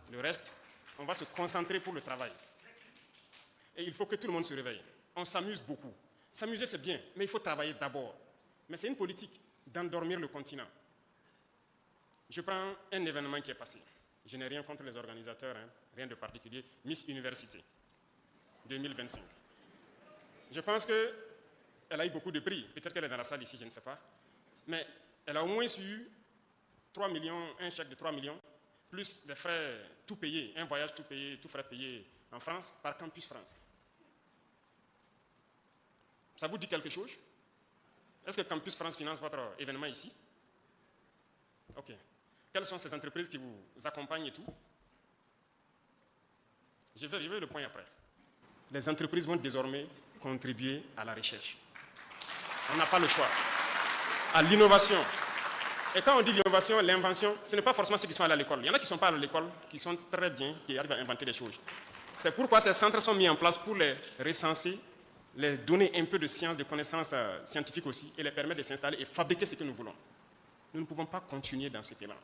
Le reste, on va se concentrer pour le travail. Et il faut que tout le monde se réveille. On s'amuse beaucoup. S'amuser, c'est bien, mais il faut travailler d'abord. Mais c'est une politique d'endormir le continent. Je prends un événement qui est passé. Je n'ai rien contre les organisateurs, hein, rien de particulier. Miss Université 2025. Je pense qu'elle a eu beaucoup de prix. Peut-être qu'elle est dans la salle ici, je ne sais pas. Mais elle a au moins eu 3 millions, un chèque de 3 millions, plus des frais tout payés, un voyage tout payé, tout frais payé en France, par Campus France. Ça vous dit quelque chose? Est-ce que Campus France finance votre événement ici? Ok. Quelles sont ces entreprises qui vous accompagnent et tout? Je vais le point après. Les entreprises vont désormais contribuer à la recherche. On n'a pas le choix. À l'innovation. Et quand on dit l'innovation, l'invention, ce n'est pas forcément ceux qui sont allés à l'école. Il y en a qui ne sont pas allés à l'école, qui sont très bien, qui arrivent à inventer des choses. C'est pourquoi ces centres sont mis en place pour les recenser, les donner un peu de science, de connaissances scientifiques aussi, et les permettre de s'installer et fabriquer ce que nous voulons. Nous ne pouvons pas continuer dans ce élan.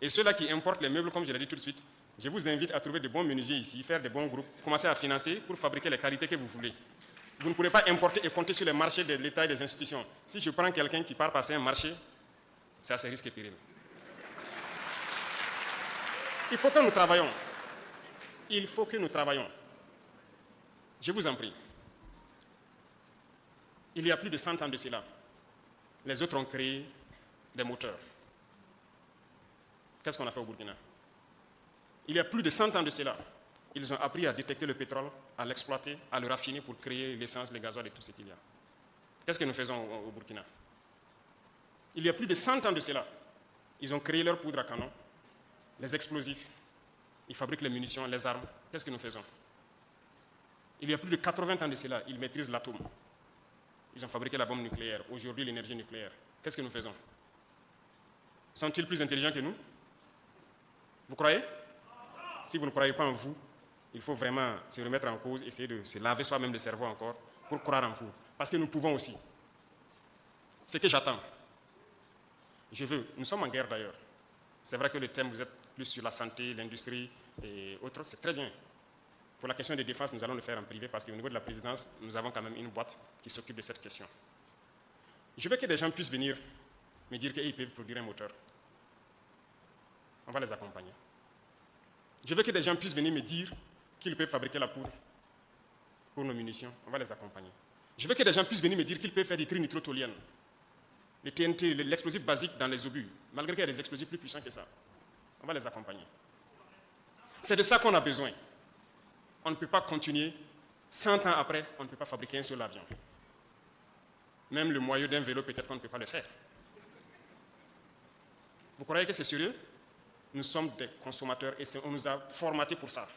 Et ceux-là qui importent les meubles, comme je l'ai dit tout de suite, je vous invite à trouver de bons menuisiers ici, faire de bons groupes, commencer à financer pour fabriquer les qualités que vous voulez. Vous ne pourrez pas importer et compter sur les marchés de l'État et des institutions. Si je prends quelqu'un qui part passer un marché, c'est à ses risques et périls. Il faut que nous travaillions. Il faut que nous travaillions. Je vous en prie. Il y a plus de 100 ans de cela, les autres ont créé des moteurs. Qu'est-ce qu'on a fait au Burkina? Il y a plus de 100 ans de cela, ils ont appris à détecter le pétrole, à l'exploiter, à le raffiner pour créer l'essence, le gasoil et tout ce qu'il y a. Qu'est-ce que nous faisons au Burkina? Il y a plus de 100 ans de cela, ils ont créé leur poudre à canon, les explosifs, ils fabriquent les munitions, les armes. Qu'est-ce que nous faisons? Il y a plus de 80 ans de cela, ils maîtrisent l'atome. Ils ont fabriqué la bombe nucléaire, aujourd'hui l'énergie nucléaire. Qu'est-ce que nous faisons? Sont-ils plus intelligents que nous? Vous croyez? Si vous ne croyez pas en vous, il faut vraiment se remettre en cause, essayer de se laver soi-même le cerveau encore pour croire en vous. Parce que nous pouvons aussi. Ce que j'attends, nous sommes en guerre d'ailleurs. C'est vrai que le thème, vous êtes plus sur la santé, l'industrie et autres, c'est très bien. Pour la question de défense, nous allons le faire en privé parce qu'au niveau de la présidence, nous avons quand même une boîte qui s'occupe de cette question. Je veux que des gens puissent venir me dire qu'ils peuvent produire un moteur. On va les accompagner. Je veux que des gens puissent venir me dire qu'ils peuvent fabriquer la poudre pour nos munitions. On va les accompagner. Je veux que des gens puissent venir me dire qu'ils peuvent faire des trinitrotoluènes, les TNT, l'explosif basique dans les obus, malgré qu'il y a des explosifs plus puissants que ça. On va les accompagner. C'est de ça qu'on a besoin. On ne peut pas continuer, 100 ans après, on ne peut pas fabriquer un seul avion. Même le moyeu d'un vélo, peut-être qu'on ne peut pas le faire. Vous croyez que c'est sérieux? Nous sommes des consommateurs et on nous a formatés pour ça.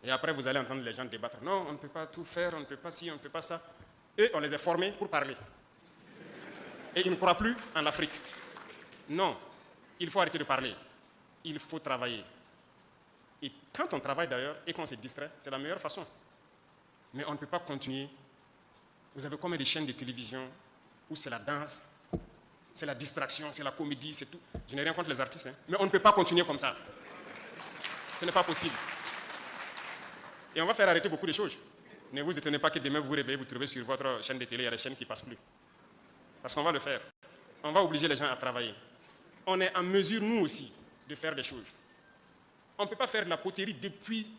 Et après, vous allez entendre les gens débattre. Non, on ne peut pas tout faire, on ne peut pas ci, on ne peut pas ça. Eux, on les a formés pour parler. Et ils ne croient plus en l'Afrique. Non, il faut arrêter de parler. Il faut travailler. Et quand on travaille d'ailleurs et qu'on se distrait, c'est la meilleure façon. Mais on ne peut pas continuer. Vous avez combien de chaînes de télévision où c'est la danse, c'est la distraction, c'est la comédie, c'est tout. Je n'ai rien contre les artistes, hein, mais on ne peut pas continuer comme ça. Ce n'est pas possible. Et on va faire arrêter beaucoup de choses. Ne vous étonnez pas que demain vous vous réveillez, vous trouvez sur votre chaîne de télé, il y a des chaînes qui ne passent plus. Parce qu'on va le faire. On va obliger les gens à travailler. On est en mesure, nous aussi, de faire des choses. On ne peut pas faire de la poterie depuis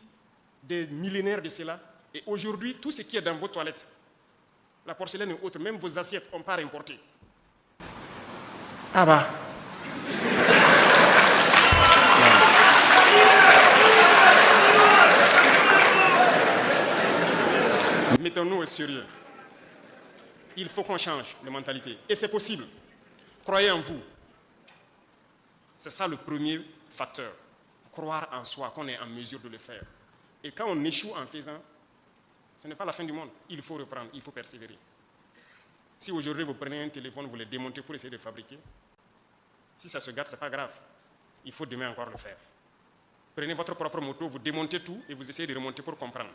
des millénaires de cela. Et aujourd'hui, tout ce qui est dans vos toilettes, la porcelaine et autres, même vos assiettes, on part importer. Ah bah. Mettons-nous au sérieux. Il faut qu'on change de mentalité. Et c'est possible. Croyez en vous. C'est ça le premier facteur. Croire en soi, qu'on est en mesure de le faire. Et quand on échoue en faisant, ce n'est pas la fin du monde. Il faut reprendre, il faut persévérer. Si aujourd'hui vous prenez un téléphone, vous le démontez pour essayer de fabriquer, si ça se gâte, ce n'est pas grave. Il faut demain encore le faire. Prenez votre propre moto, vous démontez tout et vous essayez de remonter pour comprendre.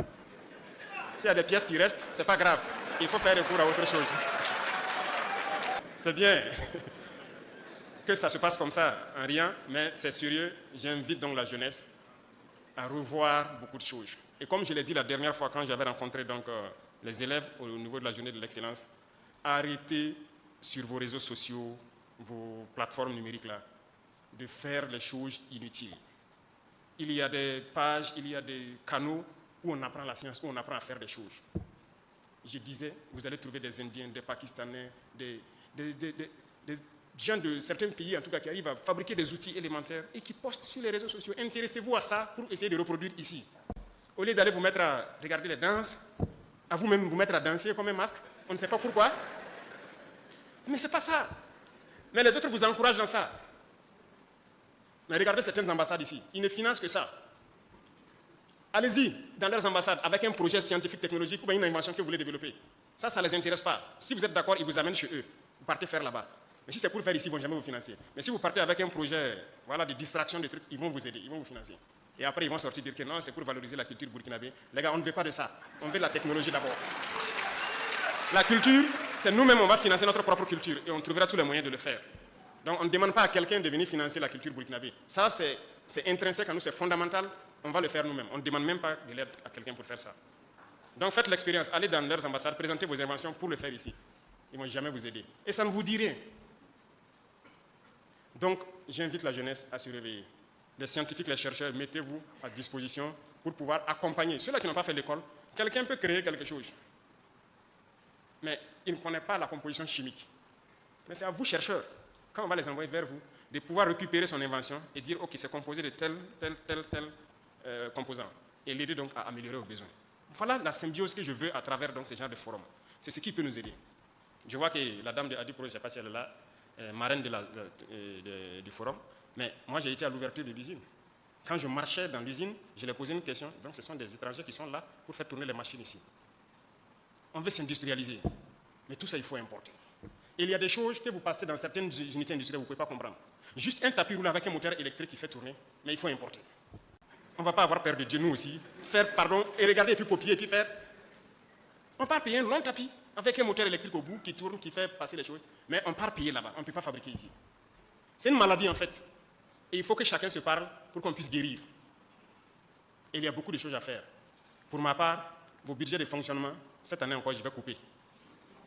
S'il y a des pièces qui restent, ce n'est pas grave. Il faut faire recours à autre chose. C'est bien que ça se passe comme ça, en rien, mais c'est sérieux. J'invite donc la jeunesse à revoir beaucoup de choses. Et comme je l'ai dit la dernière fois quand j'avais rencontré donc, les élèves au niveau de la journée de l'excellence, arrêtez sur vos réseaux sociaux, vos plateformes numériques là, de faire les choses inutiles. Il y a des pages, il y a des canaux où on apprend la science, où on apprend à faire des choses. Je disais, vous allez trouver des Indiens, des Pakistanais, des gens de certains pays, en tout cas, qui arrivent à fabriquer des outils élémentaires et qui postent sur les réseaux sociaux. Intéressez-vous à ça pour essayer de reproduire ici. Au lieu d'aller vous mettre à regarder les danses, à vous-même vous mettre à danser comme un masque, on ne sait pas pourquoi. Mais ce n'est pas ça. Mais les autres vous encouragent dans ça. Mais regardez certaines ambassades ici, ils ne financent que ça. Allez-y dans leurs ambassades avec un projet scientifique, technologique ou une invention que vous voulez développer. Ça ne les intéresse pas. Si vous êtes d'accord, ils vous amènent chez eux. Vous partez faire là-bas. Mais si c'est pour le faire ici, ils ne vont jamais vous financer. Mais si vous partez avec un projet voilà, de distraction, de trucs, ils vont vous aider, ils vont vous financer. Et après, ils vont sortir dire que non, c'est pour valoriser la culture burkinabé. Les gars, on ne veut pas de ça. On veut la technologie d'abord. La culture, c'est nous-mêmes, on va financer notre propre culture. Et on trouvera tous les moyens de le faire. Donc, on ne demande pas à quelqu'un de venir financer la culture burkinabé. Ça, c'est intrinsèque à nous, c'est fondamental. On va le faire nous-mêmes. On ne demande même pas de l'aide à quelqu'un pour faire ça. Donc, faites l'expérience. Allez dans leurs ambassades, présentez vos inventions pour le faire ici. Ils ne vont jamais vous aider. Et ça ne vous dit rien. Donc, j'invite la jeunesse à se réveiller. Les scientifiques, les chercheurs, mettez-vous à disposition pour pouvoir accompagner. Ceux-là qui n'ont pas fait l'école, quelqu'un peut créer quelque chose. Mais il ne connaît pas la composition chimique. Mais c'est à vous, chercheurs, quand on va les envoyer vers vous, de pouvoir récupérer son invention et dire, OK, c'est composé de tel composant. Et l'aider donc à améliorer aux besoins. Voilà la symbiose que je veux à travers donc, ce genre de forum. C'est ce qui peut nous aider. Je vois que la dame de Adi Pro, je ne sais pas si elle est là, marraine du forum, mais moi j'ai été à l'ouverture de l'usine. Quand je marchais dans l'usine, je leur posais une question. Donc ce sont des étrangers qui sont là pour faire tourner les machines ici. On veut s'industrialiser, mais tout ça il faut importer. Et il y a des choses que vous passez dans certaines unités industrielles, vous ne pouvez pas comprendre. Juste un tapis roulant avec un moteur électrique qui fait tourner, mais il faut importer. On ne va pas avoir peur de Dieu, nous aussi. Faire, pardon, et regarder, et puis copier, et puis faire. On part payer un long tapis avec un moteur électrique au bout qui tourne, qui fait passer les choses. Mais on part payer là-bas, on ne peut pas fabriquer ici. C'est une maladie en fait. Et il faut que chacun se parle pour qu'on puisse guérir. Et il y a beaucoup de choses à faire. Pour ma part, vos budgets de fonctionnement, cette année encore, je vais couper.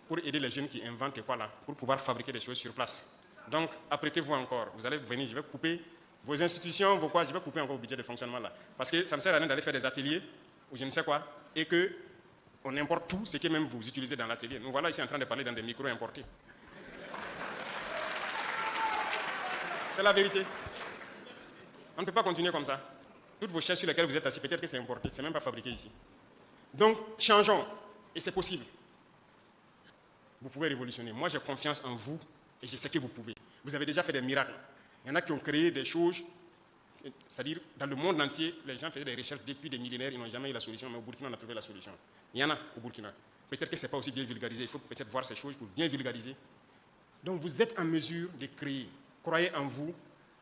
Pour aider les jeunes qui inventent quoi là, pour pouvoir fabriquer des choses sur place. Donc, apprêtez-vous encore. Vous allez venir, je vais couper vos institutions, vos quoi, je vais couper encore vos budgets de fonctionnement là. Parce que ça ne sert à rien d'aller faire des ateliers ou je ne sais quoi, et qu'on importe tout ce que même vous utilisez dans l'atelier. Nous voilà ici en train de parler dans des micros importés. C'est la vérité. On ne peut pas continuer comme ça. Toutes vos chaises sur lesquelles vous êtes assis, peut-être que c'est importé, c'est même pas fabriqué ici. Donc, changeons, et c'est possible. Vous pouvez révolutionner. Moi, j'ai confiance en vous, et je sais que vous pouvez. Vous avez déjà fait des miracles. Il y en a qui ont créé des choses, c'est-à-dire, dans le monde entier, les gens faisaient des recherches depuis des millénaires, ils n'ont jamais eu la solution, mais au Burkina, on a trouvé la solution. Il y en a au Burkina. Peut-être que ce n'est pas aussi bien vulgarisé, il faut peut-être voir ces choses pour bien vulgariser. Donc, vous êtes en mesure de créer. Croyez en vous,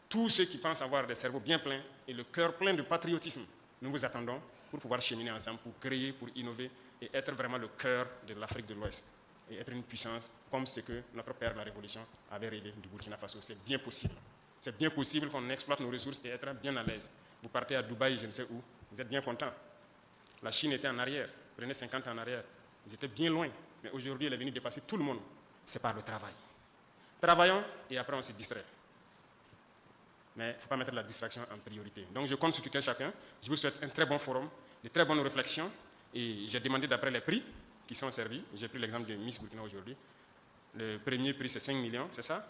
tous ceux qui pensent avoir des cerveaux bien pleins et le cœur plein de patriotisme. Nous vous attendons pour pouvoir cheminer ensemble, pour créer, pour innover et être vraiment le cœur de l'Afrique de l'Ouest et être une puissance comme ce que notre père, la Révolution, avait rêvé du Burkina Faso. C'est bien possible. C'est bien possible qu'on exploite nos ressources et être bien à l'aise. Vous partez à Dubaï, je ne sais où, vous êtes bien content. La Chine était en arrière, prenez 50 ans en arrière. Ils étaient bien loin, mais aujourd'hui, elle est venue dépasser tout le monde. C'est par le travail. Travaillons et après on se distrait. Mais il ne faut pas mettre la distraction en priorité. Donc je compte sur tout un chacun. Je vous souhaite un très bon forum, de très bonnes réflexions. Et j'ai demandé d'après les prix qui sont servis. J'ai pris l'exemple de Miss Burkina aujourd'hui. Le premier prix c'est 5 millions, c'est ça?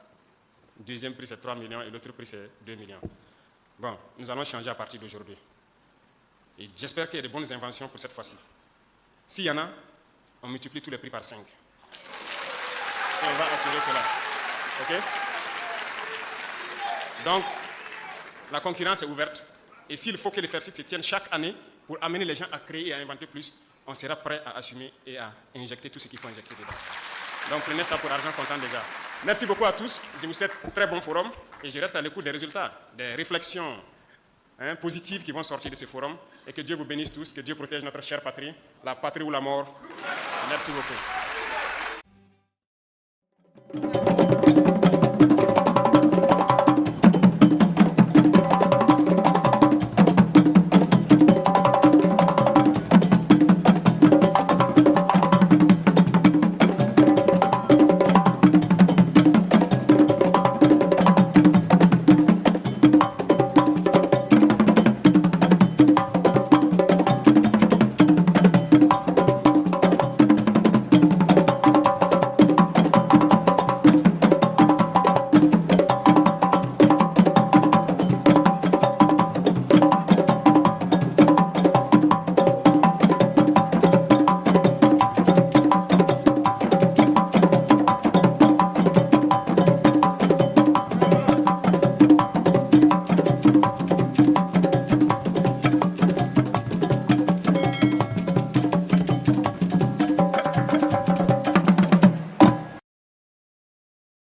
Le deuxième prix c'est 3 millions et l'autre prix c'est 2 millions. Bon, nous allons changer à partir d'aujourd'hui. Et j'espère qu'il y a de bonnes inventions pour cette fois-ci. S'il y en a, on multiplie tous les prix par 5. Et on va assurer cela. OK? Donc, la concurrence est ouverte. Et s'il faut que les FERCIT se tiennent chaque année pour amener les gens à créer et à inventer plus, on sera prêt à assumer et à injecter tout ce qu'il faut injecter dedans. Donc prenez ça pour argent comptant déjà. Merci beaucoup à tous. Je vous souhaite un très bon forum et je reste à l'écoute des résultats, des réflexions positives qui vont sortir de ce forum. Et que Dieu vous bénisse tous, que Dieu protège notre chère patrie, la patrie ou la mort. Merci beaucoup.